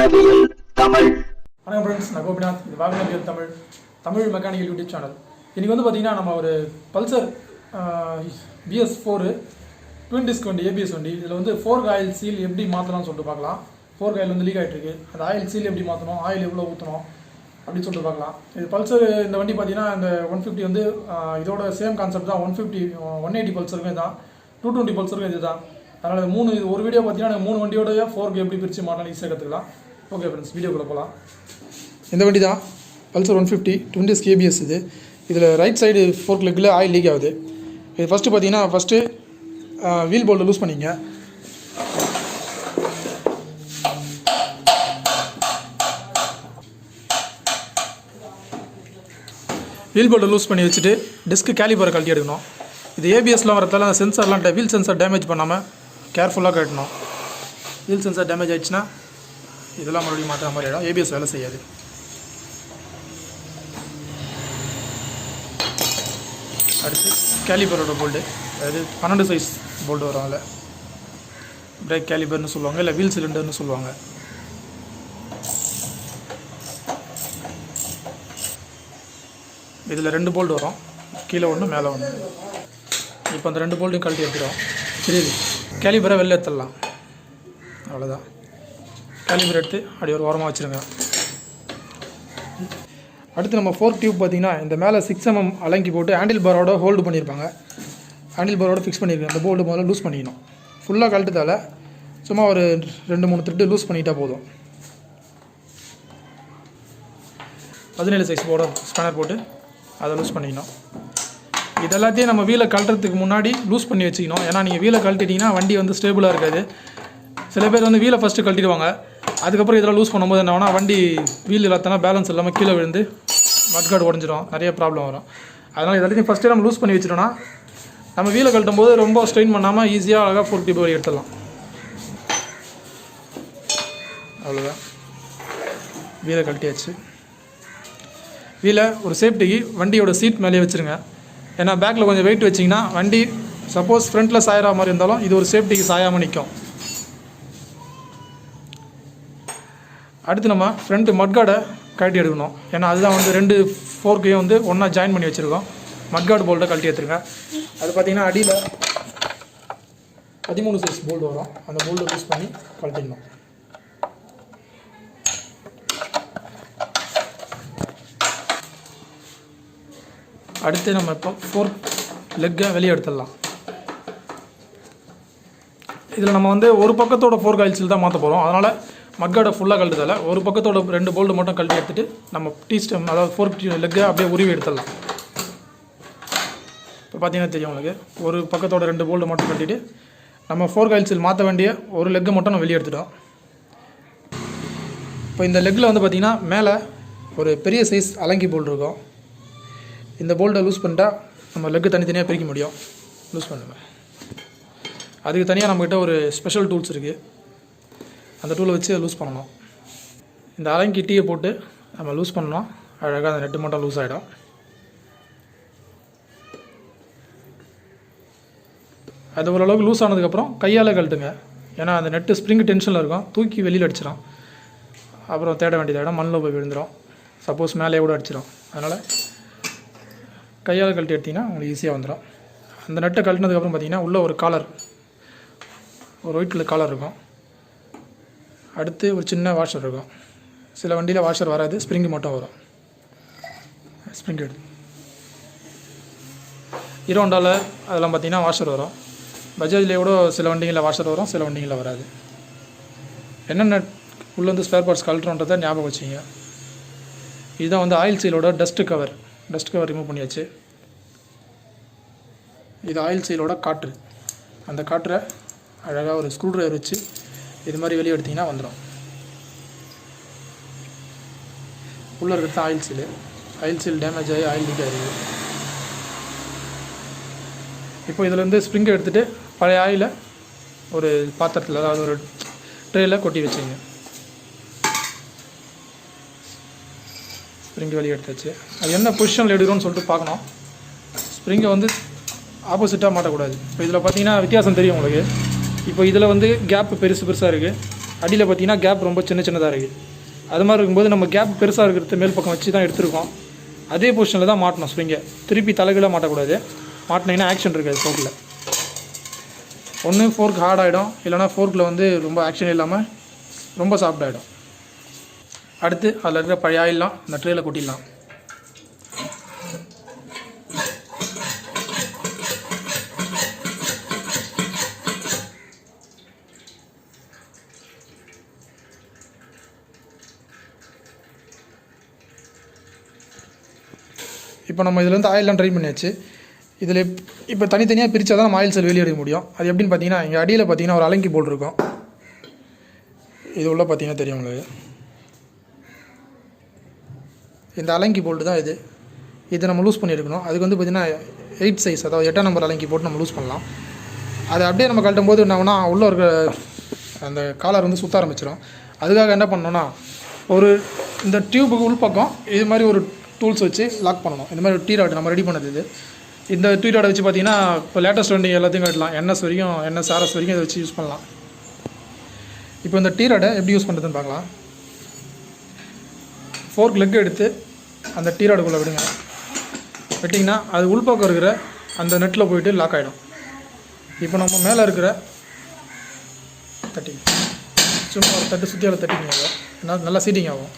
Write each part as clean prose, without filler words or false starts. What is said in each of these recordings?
வாகனவியல் தமிழ். வணக்கம் ஃப்ரெண்ட்ஸ், நான் கோபிநாத். இது வாகனவியல் தமிழ் மெக்கானிக்கல் யூடியூப் சேனல். இன்றைக்கி வந்து பார்த்திங்கன்னா நம்ம ஒரு பல்சர் BS4 ட்வின் டிஸ்க் வண்டி, ஏபிஎஸ் வண்டி. இதில் வந்து 4 ஆயில் சீல் எப்படி மாற்றலாம்னு சொல்லிட்டு பார்க்கலாம். 4 ஆயில் வந்து லீக் ஆகிட்டு இருக்குது. அந்த ஆயில் சீல் எப்படி மாற்றணும், ஆயில் எவ்வளோ ஊற்றணும் அப்படின்னு சொல்லிட்டு பார்க்கலாம். இது பல்சர் இந்த வண்டி பார்த்திங்கன்னா இந்த 150 வந்து இதோட சேம் கான்செப்ட் தான். 150 180 பல்சருக்கும் இதுதான், 220 பல்சருக்கும் இது தான். அதனால் இது ஒரு வீடியோ பார்த்தீங்கன்னா 3 வண்டியோடைய 4க்கு எப்படி பிரித்து மாட்டலாம் ஈஸியாக கற்றுக்கலாம். ஓகே ஃப்ரெண்ட்ஸ், வீடியோக்குள்ளே போகலாம். இந்த வண்டி தான் பல்சர் 150 ட்வின் டிஸ்க் ஏபிஎஸ். இதில் ரைட் சைடு 4 லெக்கில் ஆயில் லீக் ஆகுது. இது ஃபஸ்ட்டு பார்த்தீங்கன்னா வீல் போல்ட்டை லூஸ் பண்ணிங்க. வீல் போல்ட்டை லூஸ் பண்ணி வச்சுட்டு டிஸ்க்கு கேலிபரை கழட்டி எடுக்கணும். இது ஏபிஎஸ்லாம் வரதால அந்த சென்சார்லாம் வீல் சென்சார் டேமேஜ் பண்ணாமல் கேர்ஃபுல்லாக கட்டணும். வீல் சென்சார் டேமேஜ் ஆகிடுச்சுன்னா இதெல்லாம் மறுபடியும் மாற்றுற மாதிரி ஆகிடும். ஏபிஎஸ் வேலை செய்யாது. அடுத்து கேலிபரோட போல்டு, அதாவது 12 சைஸ் போல்டு வரும். அதில் பிரேக் கேலிபர்னு சொல்லுவாங்க, இல்லை வீல் சிலிண்டர்னு சொல்லுவாங்க. இதில் 2 போல்டு வரும், கீழே ஒன்று மேலே ஒன்று. இப்போ அந்த 2 போல்ட்டையும் கழட்டி எடுத்துடும். தெரியுது, கேலிபரை வெளில எடுத்துடலாம். அவ்வளோதான். கேலிபர் எடுத்து அப்படி ஒரு ஓரமாக வச்சுருங்க. அடுத்து நம்ம 4 டியூப் பார்த்திங்கன்னா இந்த மேலே 6 mm அலங்கி போட்டு ஹேண்டில் பாரோட ஹோல்டு பண்ணியிருப்பாங்க. ஹேண்டில் பாரோட ஃபிக்ஸ் பண்ணியிருக்கேன். அந்த போல்டு முதல்ல லூஸ் பண்ணிக்கணும். ஃபுல்லாக கழட்டதால் சும்மா ஒரு 2-3 த்ரெட்டு லூஸ் பண்ணிட்டா போதும். 17 சைஸ் போட ஸ்பேனர் போட்டு அதை லூஸ் பண்ணிக்கணும். இதெல்லாத்தையும் நம்ம வீலை கழட்டுறதுக்கு முன்னாடி லூஸ் பண்ணி வச்சுக்கணும். ஏன்னா நீங்கள் வீலை கழட்டிட்டிங்கன்னா வண்டி வந்து ஸ்டேபிளாக இருக்காது. சில பேர் வந்து வீலை ஃபஸ்ட்டு கழட்டிடுவாங்க, அதுக்கப்புறம் இதெல்லாம் லூஸ் பண்ணும்போது என்ன ஆகும்னா வண்டி வீல் இல்லாதனா பேலன்ஸ் இல்லாமல் கீழே விழுந்து மட்கார்டு உடஞ்சிடும், நிறைய ப்ராப்ளம் வரும். அதனால் இதெல்லாத்தையும் ஃபஸ்ட்டே நம்ம லூஸ் பண்ணி வச்சிட்டோம்னா நம்ம வீலை கழட்டும் போது ரொம்ப ஸ்ட்ரெயின் பண்ணாமல் ஈஸியாக அழகாக 4 டியூப் வழி எடுத்துடலாம். அவ்வளோதான், வீலை கழட்டியாச்சு. வீலை ஒரு சேஃப்டிக்கு வண்டியோட சீட் மேலேயே வச்சுருங்க. ஏன்னா பேக்கில் கொஞ்சம் வெயிட் வச்சிங்கன்னா வண்டி சப்போஸ் ஃப்ரண்ட்டில் சாயிற மாதிரி இருந்தாலும் இது ஒரு சேஃப்டிக்கு சாயாமல் நிற்கும். அடுத்து நம்ம ஃப்ரண்ட்டு மட்கார்டை கழட்டி எடுக்கணும். ஏன்னா அதுதான் வந்து 2 4க்கையும் வந்து ஒன்றா ஜாயின் பண்ணி வச்சுருக்கோம். மட்கார்டு போல்ட்டை கழட்டி எடுத்துருங்க. அது பார்த்திங்கன்னா அடியில் 13 சைஸ் போல்டு வரும். அந்த போல்டை யூஸ் பண்ணி கழட்டிடணும். அடுத்து நம்ம இப்போ 4 லெக்கை வெளியே எடுத்துடலாம். இதில் நம்ம வந்து ஒரு பக்கத்தோட 4 ஆயில் சீல் தான் மாற்ற போகிறோம். அதனால் மட்கார்டை ஃபுல்லாக கழட்டுறதால ஒரு பக்கத்தோட 2 போல்டு மட்டும் கழட்டி எடுத்துகிட்டு நம்ம டீஸ்டம், அதாவது 4 லெக்கை அப்படியே உருவி எடுத்துடலாம். இப்போ பார்த்தீங்கன்னா தெரியும் உங்களுக்கு, ஒரு பக்கத்தோட 2 போல்டு மட்டும் கழட்டிட்டு நம்ம 4 ஆயில் சீல் மாற்ற வேண்டிய ஒரு லெக்கை மட்டும் நம்ம வெளியே எடுத்துட்டோம். இப்போ இந்த லெக்கில் வந்து பார்த்திங்கன்னா மேலே ஒரு பெரிய சைஸ் அலங்கி போல்டு இருக்கும். இந்த போல்ட்டை லூஸ் பண்ணிட்டா நம்ம லெக்கு தனித்தனியாக பிரிக்க முடியும். லூஸ் பண்ணுவேன். அதுக்கு தனியாக நம்மக்கிட்ட ஒரு ஸ்பெஷல் டூல்ஸ் இருக்குது. அந்த டூலை வச்சு லூஸ் பண்ணணும். இந்த அலங்கி டீயை போட்டு நம்ம லூஸ் பண்ணோம், அழகாக அந்த நெட்டு மட்டும் லூஸ் ஆகிடும். அது ஓரளவுக்கு லூஸ் ஆனதுக்கப்புறம் கையால் கழட்டுங்க. ஏன்னா அந்த நெட்டு ஸ்ப்ரிங் டென்ஷனில் இருக்கும், தூக்கி வெளியில் அடிச்சிடும். அப்புறம் தேட வேண்டியதாகிடும், மண்ணில் போய் விழுந்துடும், சப்போஸ் மேலே கூட அடிச்சிடும். அதனால் கையால் கழட்டி எடுத்திங்கன்னா உங்களுக்கு ஈஸியாக வந்துடும். அந்த நெட்டை கழட்டினதுக்கப்புறம் பார்த்திங்கன்னா உள்ளே ஒரு காலர், ஒரு ஒயிட் கலர் காலர் இருக்கும். அடுத்து ஒரு சின்ன வாஷர் இருக்கும். சில வண்டியில் வாஷர் வராது, ஸ்ப்ரிங்கு மட்டும் வரும். ஸ்ப்ரிங் எடுத்து ஹீரோண்டாவில் அதெல்லாம் பார்த்திங்கன்னா வாஷர் வரும். பஜாஜ்லேயே கூட சில வண்டிகளில் வாஷர் வரும், சில வண்டிகளில் வராது. என்னென்ன உள்ளே வந்து ஸ்பேர் பார்ட்ஸ் கழட்டுறோன்றதை ஞாபகம் வச்சிங்க. இதுதான் வந்து ஆயில் சீலோட டஸ்ட்டு கவர் ரிமூவ் பண்ணியாச்சு. இது ஆயில் சீலோட காற்று. அந்த காற்றை அழகாக ஒரு ஸ்க்ரூ ட்ரைவர் வச்சு இது மாதிரி வெளியே எடுத்திங்கன்னா வந்துடும். உள்ளே இருக்கிறது ஆயில் சீல் டேமேஜ் ஆகி ஆயில் லீக் ஆகிடுது. இப்போ இதிலேருந்து ஸ்ப்ரிங்கை எடுத்துகிட்டு பழைய ஆயிலை ஒரு பாத்திரத்தில், அதாவது ஒரு ட்ரேயில் கொட்டி வச்சுங்க. ஸ்ப்ரிங்கை வெளியே எடுத்தாச்சு. அது என்ன பொசிஷனில் எடுக்கிறோன்னு சொல்லிட்டு பார்க்கணும். ஸ்ப்ரிங்கை வந்து ஆப்போசிட்டாக மாட்டக்கூடாது. இப்போ இதில் பார்த்தீங்கன்னா வித்தியாசம் தெரியும் உங்களுக்கு. இப்போ இதில் வந்து கேப்பு பெருசாக இருக்குது, அடியில் பார்த்தீங்கன்னா கேப் ரொம்ப சின்னதாக இருக்குது. அது மாதிரி இருக்கும்போது நம்ம கேப் பெருசாக இருக்கிறது மேல் பக்கம் வச்சு தான் எடுத்துருக்கோம். அதே பொசிஷனில் தான் மாட்டணும் ஸ்ப்ரிங்கை. திருப்பி தலைகீழ மாட்டக்கூடாது. மாட்டினீங்கன்னா ஆக்ஷன் இருக்காது ஃபோர்க்கில். ஒன்று ஃபோர்க் ஹார்ட் ஆகிடும், இல்லைனா ஃபோர்க்கில் வந்து ரொம்ப ஆக்ஷன் இல்லாமல் ரொம்ப சாஃப்ட் ஆகிடும். அடுத்து அதில் இருக்கிற பழைய ஆயிலாம் இந்த ட்ரேயில் கொட்டிடலாம். இப்போ நம்ம இதில் வந்து ஆயிலெலாம் ட்ரை பண்ணியாச்சு. இதில் இப்போ தனித்தனியாக பிரித்தா தான் நம்ம ஆயில் செல் வெளியே எடுக்க முடியும். அது எப்படின்னு பார்த்தீங்கன்னா, இங்கே அடியில் பார்த்தீங்கன்னா ஒரு அலங்கி போல்ட் இருக்கும். இது உள்ள பார்த்தீங்கன்னா தெரியும் உங்களுக்கு. இந்த அலங்கி போல்ட்டு தான் இது. இதை நம்ம லூஸ் பண்ணி எடுக்கணும். அதுக்கு வந்து பார்த்திங்கன்னா 8 சைஸ், அதாவது 8ஆம் நம்பர் அலங்கி போட்டு நம்ம லூஸ் பண்ணலாம். அதை அப்படியே நம்ம கழட்டும் போது என்ன உள்ளே இருக்கிற அந்த காலர் வந்து சுற்ற ஆரம்பிச்சிடும். அதுக்காக என்ன பண்ணணும்னா, ஒரு இந்த டியூபுக்கு உள்பக்கம் இது மாதிரி ஒரு டூல்ஸ் வச்சு லாக் பண்ணணும். இந்த மாதிரி ஒரு டீ ராட் நம்ம ரெடி பண்ணது இது. இந்த டீ ராடை வச்சு பார்த்தீங்கன்னா இப்போ லேட்டஸ்ட் வண்டி எல்லாத்தையும் கட்டலாம். என்எஸ் வரைக்கும், என்எஸ் ஆர்எஸ் வரைக்கும் இதை வச்சு யூஸ் பண்ணலாம். இப்போ இந்த டீ ராடை எப்படி யூஸ் பண்ணுறதுன்னு பார்க்கலாம். ஃபோர்க் லெக் எடுத்து அந்த டீ ராடுக்குள்ளே விடுங்க. விட்டிங்கன்னா அது உள்பக்கம் இருக்கிற அந்த நெட்டில் போயிட்டு லாக் ஆகிடும். இப்போ நம்ம மேலே இருக்கிற தட்டி சும்மா ஒரு தட்டு சுற்றியால் தட்டிக்கிங்க, நல்லா சீட்டிங் ஆகும்.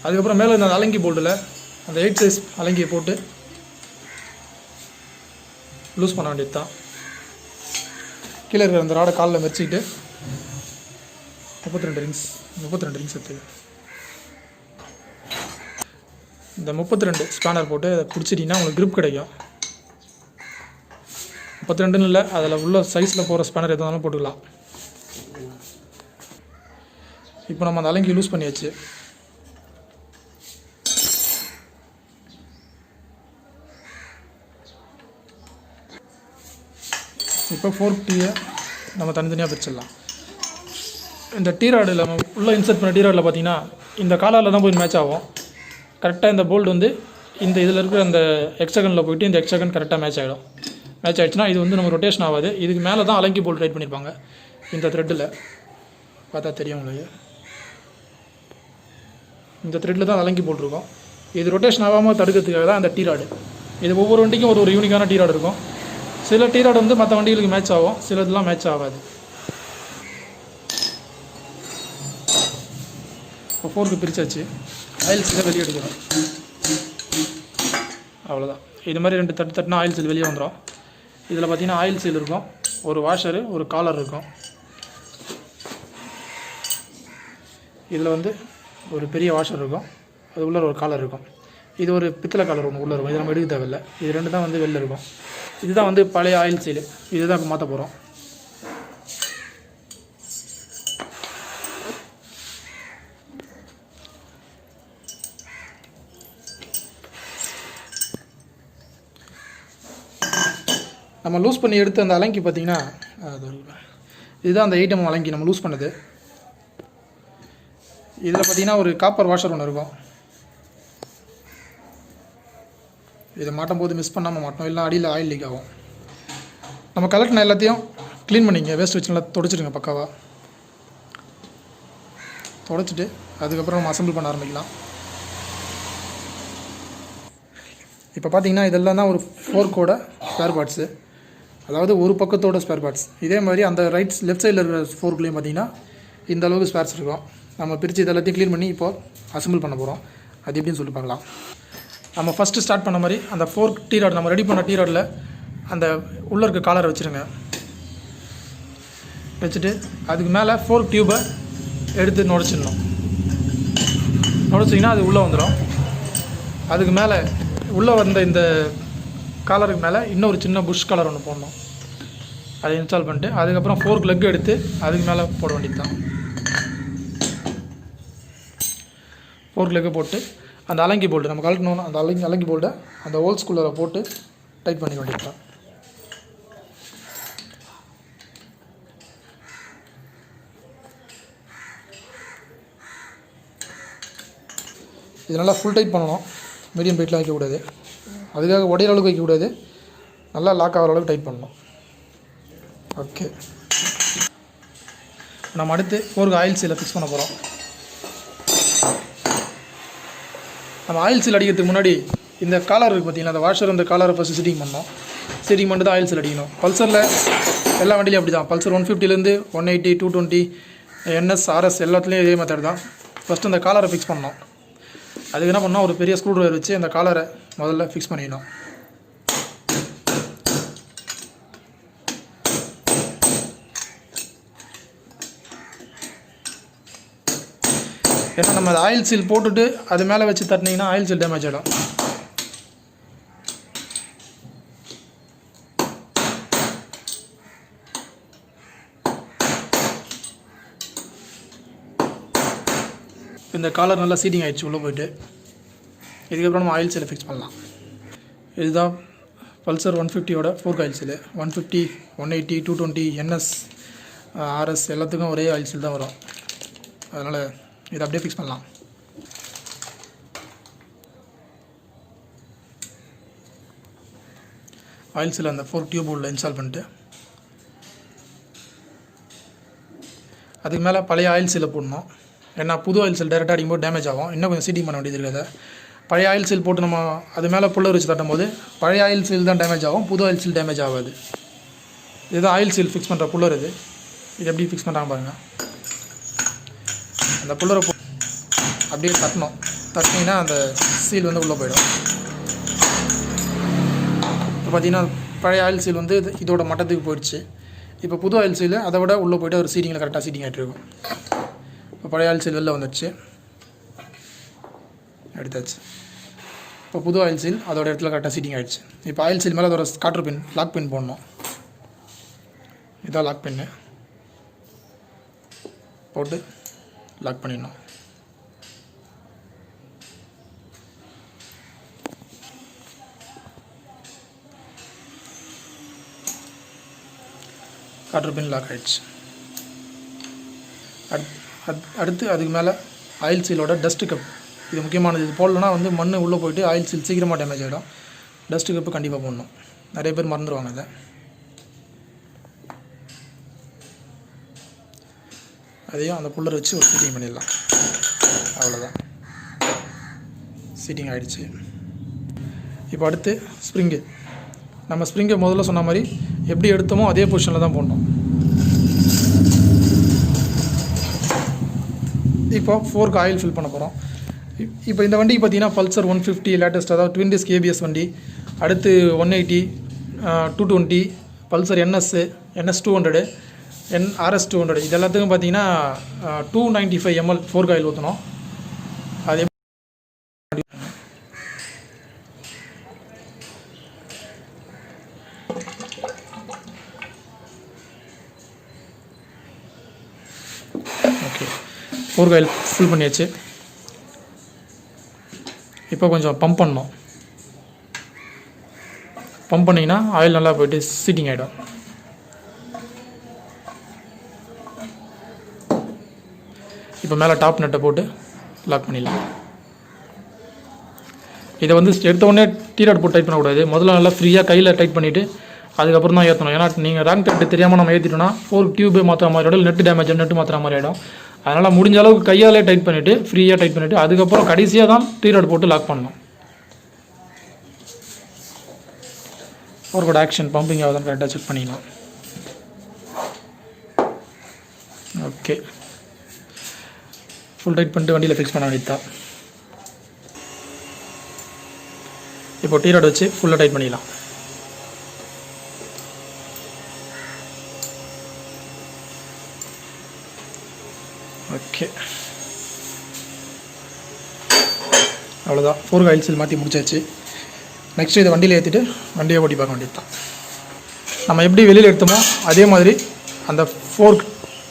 அதுக்கப்புறம் மேலே இந்த அலங்கி போல்ட்டில் அந்த 8 சைஸ் அலங்கியை போட்டு லூஸ் பண்ண வேண்டியது தான். கீழே இருக்கிற அந்த ராடை காலில் மெரிச்சிக்கிட்டு 32 ரிங்ஸ் எடுத்து இந்த 32 ஸ்பேனர் போட்டு அதை பிடிச்சிட்டிங்கன்னா உங்களுக்கு க்ரிப் கிடைக்கும். 32ன்னு இல்லை, அதில் உள்ள சைஸில் போகிற ஸ்பேனர் எதுனாலும் போட்டுக்கலாம். இப்போ நம்ம அந்த அலங்கி லூஸ் பண்ணியாச்சு. இப்போ ஃபோர்க் டீயை நம்ம தனித்தனியாக பிரிச்சிடலாம். இந்த டீ ராடில் நம்ம உள்ளே இன்சர்ட் பண்ண டீ ராடில் பார்த்தீங்கன்னா இந்த காலரில் தான் போய் மேட்ச் ஆகும். கரெக்டாக இந்த போல்ட் வந்து இந்த இதில் இருக்கிற அந்த எக்ஸகனில் போய்ட்டு இந்த எக்ஸகன் கரெக்டாக மேட்ச் ஆகிடும். மேட்ச் ஆகிடுச்சுன்னா இது வந்து நம்ம ரொட்டேஷன் ஆகாது. இதுக்கு மேலே தான் அலங்கி போல்ட் ரைட் பண்ணியிருப்பாங்க. இந்த த்ரெட்டில் பார்த்தா தெரியும் உங்களுக்கு. இந்த த்ரெட்டில் தான் அலங்கி போல்ட்ருக்கும். இது ரொட்டேஷன் ஆகாமல் தடுக்கிறதுக்காக தான் அந்த டீ ராடு. இது ஒவ்வொரு வண்டிக்கும் ஒரு யூனிக்கான டீ ராடு இருக்கும். சில டீ ராட் வந்து மற்ற வண்டிகளுக்கு மேட்ச் ஆகும், சிலதெல்லாம் மேட்ச் ஆகாது. இப்போ ஃபோர்க்கு பிரிச்சாச்சு. ஆயில் சீலை வெளியே எடுக்கிறோம். அவ்வளோதான். இது மாதிரி 2 தட்டு தட்டுனா ஆயில் சீல் வெளியே வந்துடும். இதில் பார்த்தீங்கன்னா ஆயில் சீல் இருக்கும், ஒரு வாஷரு, ஒரு காலர் இருக்கும். இதில் வந்து ஒரு பெரிய வாஷர் இருக்கும், அது உள்ளே ஒரு காலர் இருக்கும். இது ஒரு பித்தளை காலர் ஒன்று உள்ளே இருக்கும். இது நம்ம எடுக்க தேவையில்லை. இது 2 தான் வந்து வெளில இருக்கும். இதுதான் வந்து பழைய ஆயில் சீலு. இதுதான் இப்போ மாற்ற போகிறோம். நம்ம லூஸ் பண்ணி எடுத்து அந்த அலங்கி பார்த்திங்கன்னா இதுதான் அந்த 8mm அலங்கி நம்ம லூஸ் பண்ணது. இதில் பார்த்திங்கன்னா ஒரு காப்பர் வாஷர் ஒன்று இருக்கும். இதை மாட்டும் போது மிஸ் பண்ணாமல் மாட்டோம், இல்லை அடியில் ஆயில் லீக் ஆகும். நம்ம கலெக்டின எல்லாத்தையும் க்ளீன் பண்ணிங்க, வேஸ்ட் வச்சு நல்லா துடைச்சிடுங்க. பக்காவாக துடைச்சிட்டு அதுக்கப்புறம் நம்ம அசம்பிள் பண்ண ஆரம்பிக்கலாம். இப்போ பார்த்தீங்கன்னா இதெல்லாம் தான் ஒரு ஃபோர்க்கோட ஸ்பேர் பார்ட்ஸு, அதாவது ஒரு பக்கத்தோட ஸ்பேர் பார்ட்ஸ். இதே மாதிரி அந்த லெஃப்ட் சைடில் இருக்கிற ஃபோர்க்லேயும் பார்த்தீங்கன்னா இந்த அளவுக்கு ஸ்பேர்ஸ் இருக்கும். நம்ம பிரித்து இதெல்லாத்தையும் க்ளீன் பண்ணி இப்போது அசம்பிள் பண்ண போகிறோம். அது எப்படின்னு சொல்லி பார்க்கலாம். நம்ம ஃபஸ்ட்டு ஸ்டார்ட் பண்ண மாதிரி அந்த ஃபோர்க் டீ ராட் நம்ம ரெடி பண்ண டீ ராடில் அந்த உள்ளே இருக்க காலரை வச்சுருங்க. வச்சுட்டு அதுக்கு மேலே ஃபோர்க் டியூபை எடுத்து நுழைச்சிடணும். நுழைச்சிங்கன்னா அது உள்ளே வந்துடும். அதுக்கு மேலே உள்ளே வந்த இந்த காலருக்கு மேலே இன்னொரு சின்ன புஷ் காலர் ஒன்று போடணும். அதை இன்ஸ்டால் பண்ணிட்டு அதுக்கப்புறம் ஃபோர்க் லெக் எடுத்து அதுக்கு மேலே போட வேண்டியது தான். ஃபோர்க் லெக்கை போட்டு அந்த அலங்கி போல்ட்டு நம்ம கலக்கணும். அந்த அலங்கி போல்ட்டை அந்த ஹோல்ஸ்குள்ளே போட்டு டைட் பண்ணி வேண்டியது தான். இது நல்லா ஃபுல் டைட் பண்ணணும். மீடியம் டைட்லாம் வைக்கக்கூடாது. அதுக்காக உடையிற அளவுக்கு வைக்கக்கூடாது. நல்லா லாக் ஆகிற அளவுக்கு டைட் பண்ணணும். ஓகே, நம்ம அடுத்து ஃபோர்க் ஆயில் சீலை ஃபிக்ஸ் பண்ண போகிறோம். நம்ம ஆயில் சீல் அடிக்கிறதுக்கு முன்னாடி இந்த காலர் இருக்குது பார்த்தீங்கன்னா, அந்த வாஷர் அந்த காலரை ஃபஸ்ட்டு சிட்டிங் பண்ணோம். சிட்டிங் பண்ணிட்டு தான் ஆயில் சீல் அடிக்கணும். பல்சரில் எல்லா வண்டியிலையும் அப்படி தான். பல்சர் 150லேருந்து 180, 220, NS, RS எல்லாத்துலேயும் இதே மெத்தட் தான். ஃபஸ்ட்டு அந்த காலரை ஃபிக்ஸ் பண்ணோம். அதுக்கு என்ன பண்ணோம், ஒரு பெரிய ஸ்க்ரூ ட்ரைவர் வச்சு அந்த காலரை முதல்ல ஃபிக்ஸ் பண்ணிடணும். ஏன்னா நம்ம அதை ஆயில் சீல் போட்டுட்டு அது மேலே வச்சு தட்டினீங்கன்னா ஆயில் சீல் டேமேஜ் ஆகிடும். இந்த காலர் நல்லா சீட்டிங் ஆகிடுச்சு உள்ளே போய்ட்டு. இதுக்கப்புறம் நம்ம ஆயில் சீலை ஃபிக்ஸ் பண்ணலாம். இதுதான் Pulsar 150யோட fork oil seal. 150, 180, 220, NS, RS எல்லாத்துக்கும் ஒரே ஆயில் சீல் தான் வரும். அதனால் இதை அப்படியே ஃபிக்ஸ் பண்ணலாம். ஆயில் சீல் அந்த 4 டியூப் உள்ள இன்ஸ்டால் பண்ணிட்டு அதுக்கு மேலே பழைய ஆயில் சீலை போடணும். ஏன்னா புது ஆயில் சீல் டேரெக்டாக அடிக்கும்போது டேமேஜ் ஆகும். இன்னும் கொஞ்சம் சீட்டிங் பண்ண வேண்டியது இருக்காது. பழைய ஆயில் சீல் போட்டு நம்ம அது மேலே புல்லர் வச்சு தட்டும் போது பழைய ஆயில் சீல் தான் டேமேஜ் ஆகும், புது ஆயில் சீல் டேமேஜ் ஆகாது. இதுதான் ஆயில் சீல் ஃபிக்ஸ் பண்ணுற புல்லர். இது எப்படி ஃபிக்ஸ் பண்ணுறாங்க பாருங்கள். அந்த புல்லரை அப்படியே தட்டணும். தட்டினீங்கன்னா அந்த சீல் வந்து உள்ளே போயிடும். இப்போ பார்த்தீங்கன்னா பழைய ஆயில் சீல் வந்து இதோட மட்டத்துக்கு போயிடுச்சு. இப்போ புது ஆயில் சீல் அதை விட உள்ளே போய்ட்டு ஒரு சீட்டிங்கில் கரெக்டாக சீட்டிங் ஆகிட்டு இருக்கும். இப்போ பழைய ஆயில் சீல் வெளில வந்துடுச்சு, எடுத்தாச்சு. இப்போ புது ஆயில் சீல் அதோட இடத்துல கரெக்டாக சீட்டிங் ஆகிடுச்சு. இப்போ ஆயில் சீல் மேலே அதோட ஸ்காட்டர் பின், லாக் பின் போடணும். இதான் லாக் பின்னு போட்டு லாக் பண்ணிடணும். காட்டர் பின் லாக் ஆகிடுச்சு. அடுத்து அதுக்கு மேலே ஆயில் சீலோட டஸ்ட்டு கப். இது முக்கியமானது. இது போடலன்னா வந்து மண் உள்ளே போய்ட்டு ஆயில் சீல் சீக்கிரமாக டேமேஜ் ஆகிடும். டஸ்ட்டு கப்பு கண்டிப்பாக போடணும். நிறைய பேர் மறந்துடுவாங்க அதை. அதையும் அந்த புல்லர் வச்சு ஒரு சீட்டிங் பண்ணிடலாம். அவ்வளோதான், சீட்டிங் ஆகிடுச்சு. இப்போ அடுத்து ஸ்ப்ரிங்கு. நம்ம ஸ்ப்ரிங்கை முதல்ல சொன்ன மாதிரி எப்படி எடுத்தோமோ அதே பொசிஷனில் தான் போடணும். இப்போ ஃபோர்க்கு ஆயில் ஃபில் பண்ண போகிறோம். இப்போ இந்த வண்டிக்கு பார்த்தீங்கன்னா பல்சர் 150 லேட்டஸ்ட், அதாவது ட்வின் டிஸ்க் ABS வண்டி. அடுத்து 180, 220, பல்சர் NS 200, RS 200 இது எல்லாத்துக்கும் பார்த்தீங்கன்னா 295 ml ஃபோர்க் ஆயில் ஊற்றணும். அது ஓகே, ஃபோர்க் ஆயில் ஃபில் பண்ணியாச்சு. இப்போ கொஞ்சம் பம்ப் பண்ணணும். பம்ப் பண்ணிங்கன்னா ஆயில் நல்லா போய்ட்டு சீட்டிங் ஆகிடும். இப்போ மேலே டாப் நட்டை போட்டு லாக் பண்ணிடலாம். இதை வந்து எடுத்த உடனே டீராட் போட்டு டைட் பண்ணக்கூடாது. முதல்ல நல்லா ஃப்ரீயாக கையில் டைட் பண்ணிவிட்டு அதுக்கப்புறம் தான் ஏற்றணும். ஏன்னா நீங்கள் ராங் டைட் தெரியாமல் நம்ம ஏற்றிட்டோம்னா ஃபோர் டியூபே மாற்றுற மாதிரி ஆகிடும், நெட்டு டேமேஜ் நெட்டு மாற்றுற மாதிரி ஆகிடும். அதனால் முடிஞ்ச அளவுக்கு கையாலே டைட் பண்ணிவிட்டு ஃப்ரீயாக டைட் பண்ணிவிட்டு அதுக்கப்புறம் கடைசியாக தான் டீராட் போட்டு லாக் பண்ணணும். ஃபோர்க்கோட ஆக்ஷன் பம்பிங் ஆகுதான் கரெக்டாக செக் பண்ணிக்கலாம். ஓகே, ஃபுல் டைட் பண்ணிட்டு வண்டியில் ஃபிக்ஸ் பண்ண வேண்டியது தான். இப்போ டீராட் வச்சு ஃபுல்லாக டைட் பண்ணிடலாம். ஓகே, அவ்வளோதான். ஃபோர்க் ஆயில் சீல் மாற்றி முடிச்சாச்சு. நெக்ஸ்ட்டு இதை வண்டியில் ஏற்றிட்டு வண்டியை ஓட்டி பார்க்க வேண்டியது தான். நம்ம எப்படி வெளியில் எடுத்தோமோ அதே மாதிரி அந்த ஃபோர்க்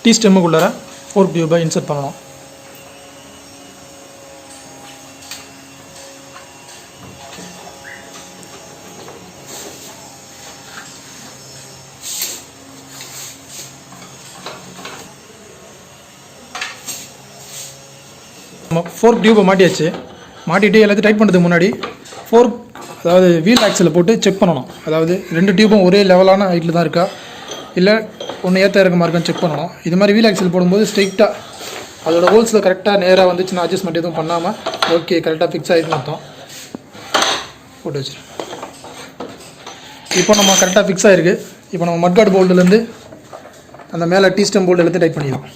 டீ ஸ்டெம்முக்குள்ளார ஃபோர்க் டியூபை இன்சர்ட் பண்ணணும். நம்ம ஃபோர்க் டியூபை மாட்டியாச்சு. மாட்டிட்டு எல்லாத்தையும் டைட் பண்ணுறதுக்கு முன்னாடி ஃபோர்க், அதாவது வீல் ஆக்சில் போட்டு செக் பண்ணணும். அதாவது ரெண்டு டியூபும் ஒரே லெவலான ஹைட்டில் தான் இருக்கா, இல்லை ஒன்று ஏற்ற இறக்கமாக இருக்கான்னு செக் பண்ணணும். இது மாதிரி வீல் ஆக்சில் போடும்போது ஸ்ட்ரைட்டாக அதோட ஹோல்ஸில் கரெக்டாக நேராக வந்துச்சுன்னா அட்ஜஸ்ட்மெண்ட் எதுவும் பண்ணாமல் ஓகே கரெக்டாக ஃபிக்ஸ் ஆகிருக்குன்னு அர்த்தம். போட்டு வச்சுருக்கேன். இப்போ நம்ம கரெக்டாக ஃபிக்ஸ் ஆகிருக்கு. இப்போ நம்ம மட்கார்டு போல்டுலேருந்து அந்த மேலே டீ ஸ்டம் போல்டு எடுத்து டைட் பண்ணிடலாம்.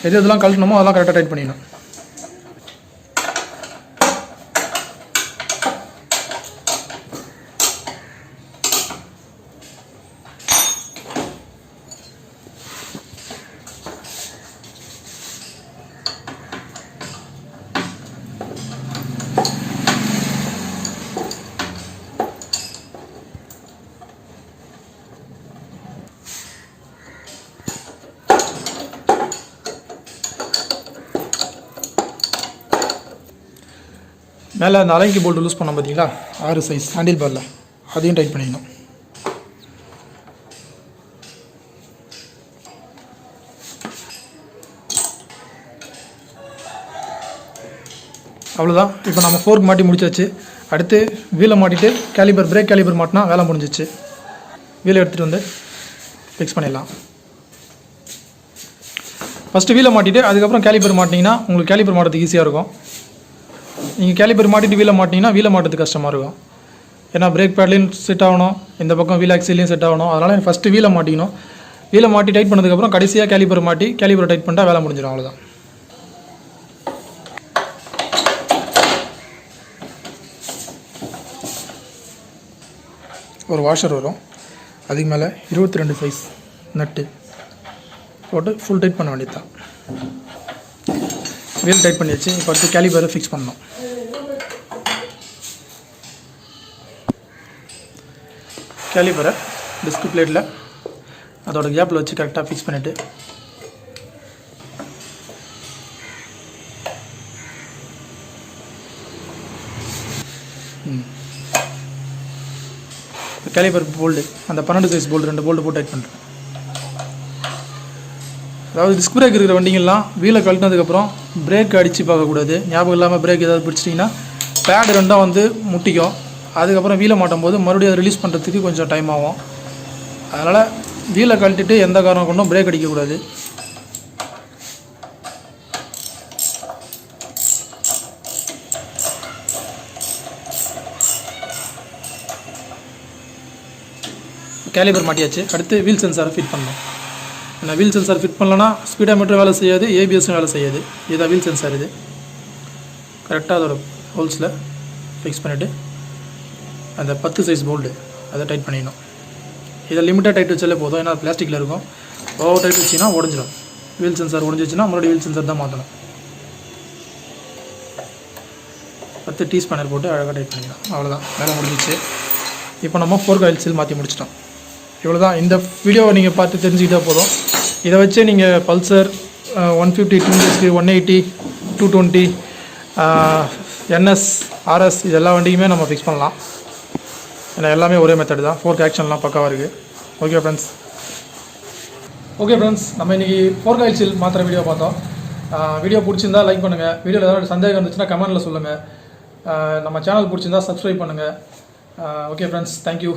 எது எதெல்லாம் கழட்டணுமோ அதெல்லாம் கரெக்டாக டைட் பண்ணிடணும். மேலே அந்த அலைங்கி போல்ட்டு லூஸ் பண்ணோம் பார்த்தீங்களா, 6 சைஸ் ஹேண்டில் பாரில், அதையும் டைட் பண்ணிடணும். அவ்வளோதான். இப்போ நம்ம ஃபோர்க் மாட்டி முடிச்சாச்சு. அடுத்து வீலை மாட்டிட்டு கேலிபர் பிரேக் கேலிபர் மாட்டினா வேலை முடிஞ்சிச்சு. வீலை எடுத்துகிட்டு வந்து ஃபிக்ஸ் பண்ணிடலாம். ஃபஸ்ட்டு வீலை மாட்டிட்டு அதுக்கப்புறம் கேலிபர் மாட்டிங்கன்னா உங்களுக்கு கேலிபர் மாட்டுறதுக்கு ஈஸியாக இருக்கும். நீங்கள் கேலிபர் மாட்டிட்டு வீலை மாட்டிங்கன்னா வீலை மாட்டுறதுக்கு கஷ்டமாக இருக்கும். ஏன்னா பிரேக் பேட்லையும் செட் ஆகணும், இந்த பக்கம் வீல் ஆக்சிலையும் செட் ஆகணும். அதனால் ஃபஸ்ட்டு வீலை மாட்டிக்கணும். வீலை மாட்டி டைட் பண்ணதுக்கப்புறம் கடைசியாக கேலிபர் மாட்டி கேலிபரை டைட் பண்ணிட்டா வேலை முடிஞ்சிடும். அவ்வளோதான். ஒரு வாஷர் வரும், அதுக்கு மேலே 22 சைஸ் நட்டு போட்டு ஃபுல் டைட் பண்ண வேண்டியது தான். வீல் டைட் பண்ணியாச்சு. இப்போ அடுத்து கேலிபரை ஃபிக்ஸ் பண்ணணும். கேலிபரை டிஸ்க் பிளேட்டில் அதோட கேப்பில் வச்சு கரெக்டாக ஃபிக்ஸ் பண்ணிவிட்டு கேலிபர் போல்டு அந்த 12 சைஸ் போல்டு 2 போல்டு போட்டு டைட் பண்ணுறேன். அதாவது டிஸ்க் பிரேக் இருக்கிற வண்டிங்கெல்லாம் வீலை கழட்டினதுக்கப்புறம் பிரேக் அடித்து பார்க்கக்கூடாது. ஞாபகம் இல்லாமல் பிரேக் ஏதாவது பிடிச்சிட்டிங்கன்னா பேடு ரெண்டாக வந்து முட்டிக்கும். அதுக்கப்புறம் வீலை மாட்டும் போது மறுபடியும் அதை ரிலீஸ் பண்ணுறதுக்கு கொஞ்சம் டைம் ஆகும். அதனால் வீலை கழட்டிட்டு எந்த காரணம் கொண்டும் பிரேக் அடிக்கக்கூடாது. கேலிபர் மாட்டியாச்சு. அடுத்து வீல் சென்சாரை ஃபிட் பண்ணணும். ஏன்னா வீல் சென்சார் ஃபிட் பண்ணலன்னா ஸ்பீடோமீட்டர் வேலை செய்யாது, ஏபிஎஸும் வேலை செய்யாது. இதுதான் வீல் சென்சார். இது கரெக்டாக அதோட ஹோல்ஸில் ஃபிக்ஸ் பண்ணிவிட்டு அந்த 10 சைஸ் போல்டு அதை டைட் பண்ணிடணும். இதை லிமிட்டாக டைட் வச்சாலே போதும். ஏன்னா பிளாஸ்டிக்கில் இருக்கும். ஓவர் டைட் வச்சிங்கன்னா உடஞ்சிடும். வீல் சென்சார் உடஞ்சிச்சுன்னா மறுபடியும் வீல் சென்சார் தான் மாற்றணும். 10 டீ ஸ்பேனர் போட்டு அழகாக டைட் பண்ணிக்கலாம். அவ்வளோதான், வேலை முடிஞ்சிச்சு. இப்போ நம்ம ஃபோர்க் ஆயில் சீல் மாற்றி முடிச்சிட்டோம். இவ்வளோ தான். இந்த வீடியோவை நீங்கள் பார்த்து தெரிஞ்சுக்கிட்டால் போதும். இதை வச்சு நீங்கள் பல்சர் 150 2 180 220 என்எஸ் ஆர்எஸ் இது எல்லா வண்டியுமே நம்ம ஃபிக்ஸ் பண்ணலாம். ஏன்னா எல்லாமே ஒரே மெத்தட் தான். ஃபோர்க் ஆக்ஷன்லாம் பக்காவாக இருக்குது. ஓகே ஃப்ரெண்ட்ஸ், நம்ம இன்றைக்கி ஃபோர்க் ஆயில் சீல் மாத்திர வீடியோ பார்த்தோம். வீடியோ பிடிச்சிருந்தா லைக் பண்ணுங்கள். வீடியோவில் ஏதாவது சந்தேகம் இருந்துச்சுன்னா கமெண்ட்டில் சொல்லுங்கள். நம்ம சேனல் பிடிச்சிருந்தா சப்ஸ்கிரைப் பண்ணுங்கள். Okay friends, thank you.